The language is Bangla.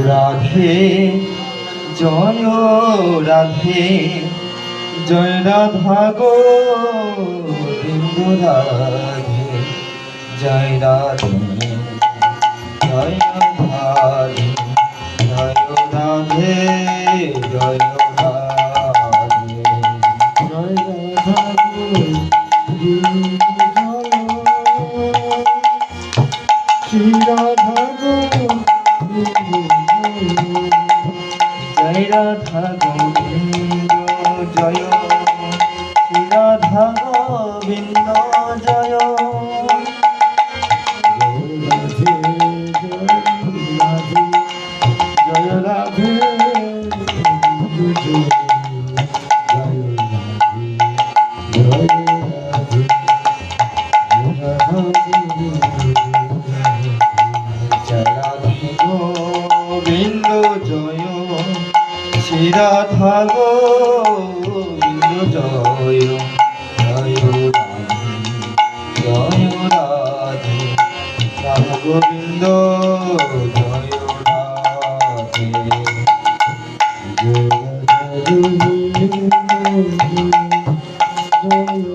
রাধে জয় রাধে জয় রাধা গোবিন্দ রাধে জয় রাধে জয় রাধে জয় রাধে জয় রাধে জয় রাধা শ্রী রাধা জয় রাধা গোবিন্দ জয় শ্রী রাধা গোবিন্দ জয় জয় রাধে গোবিন্দ জয় শ্রী রাধা গোবিন্দ জয় জয় জয় রাধে রাধা গোবিন্দ জয় রাধে জয় রাধা গোবিন্দ জয়